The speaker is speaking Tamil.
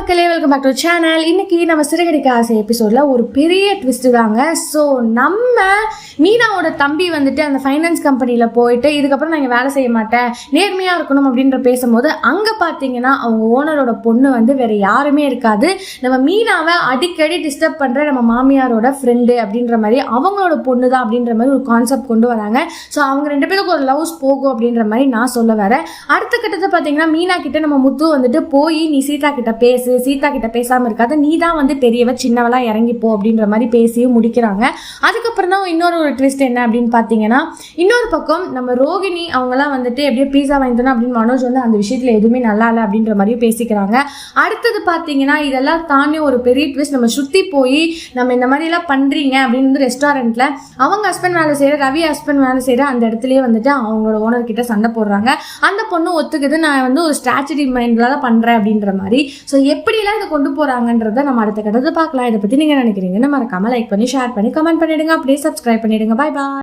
மக்களே, வெல்கம் பேக் டு சேனல். இன்னைக்கு நம்ம சிறுகடிக்க ஆசை எபிசோட்ல ஒரு பெரிய ட்விஸ்ட் தாங்க. ஸோ நம்ம மீனாவோட தம்பி வந்துட்டு அந்த ஃபைனான்ஸ் கம்பெனியில் போயிட்டு இதுக்கப்புறம் நான் இங்கே வேலை செய்ய மாட்டேன், நேர்மையாக இருக்கணும் அப்படின்ற பேசும்போது அங்கே பார்த்தீங்கன்னா அவங்க ஓனரோட பொண்ணு வந்து வேற யாருமே இருக்காது, நம்ம மீனாவை அடிக்கடி டிஸ்டர்ப் பண்ணுற நம்ம மாமியாரோட ஃப்ரெண்டு அப்படின்ற மாதிரி அவங்களோட பொண்ணு தான் அப்படின்ற மாதிரி ஒரு கான்செப்ட் கொண்டு வராங்க. ஸோ அவங்க ரெண்டு பேருக்கு ஒரு லவ்ஸ் போகும் அப்படின்ற மாதிரி நான் சொல்ல வரேன். அடுத்த கட்டத்தை பார்த்தீங்கன்னா மீனா கிட்ட நம்ம முத்து வந்துட்டு போய் நீ சீதா கிட்ட பேசு, சீதா கிட்ட பேசாம இருக்காது, நீ தான் வந்து பெரியவ சின்னவளா இறங்கிப்போ அப்படின்ற மாதிரி பேசியும் முடிக்கிறாங்க. அதுக்கப்புறம் தான் இன்னொரு ஒரு ட்விஸ்ட் என்ன அப்படின்னு பார்த்தீங்கன்னா, இன்னொரு பக்கம் நம்ம ரோகிணி அவங்கலாம் வந்துட்டு எப்படியோ பீஸா வாங்கி தரணும் அப்படின்னு மனோஜ் வந்து அந்த விஷயத்துல எதுவுமே நல்லா இல்லை அப்படின்ற மாதிரியும் பேசிக்கிறாங்க. அடுத்தது பார்த்தீங்கன்னா இதெல்லாம் தானே ஒரு பெரிய ட்விஸ்ட், நம்ம சுற்றி போய் நம்ம இந்த மாதிரி எல்லாம் பண்றீங்க அப்படின்னு ரெஸ்டாரண்ட்ல அவங்க ஹஸ்பண்ட் வேலை செய்யற ரவி ஹஸ்பண்ட் வேலை செய்யற அந்த இடத்துலயே வந்துட்டு அவங்களோட ஓனர் கிட்ட சண்டை போடுறாங்க. அந்த பொண்ணு ஒத்துக்குது, நான் வந்து ஒரு ஸ்ட்ராட்டஜி மைண்ட்ல தான் பண்றேன் அப்படின்ற மாதிரி. ஸோ எப்படிலாம் இதை கொண்டு போறாங்கன்றதை நம்ம அடுத்த கட்டத்தை பார்க்கலாம். இதை பத்தி நீங்க நினைக்கிறீங்கன்னு மறக்காம லைக் பண்ணி ஷேர் பண்ணி கமெண்ட் பண்ணிடுங்க, அப்படியே சப்ஸ்கிரைப் பண்ணிடுங்க. பாய் பாய்.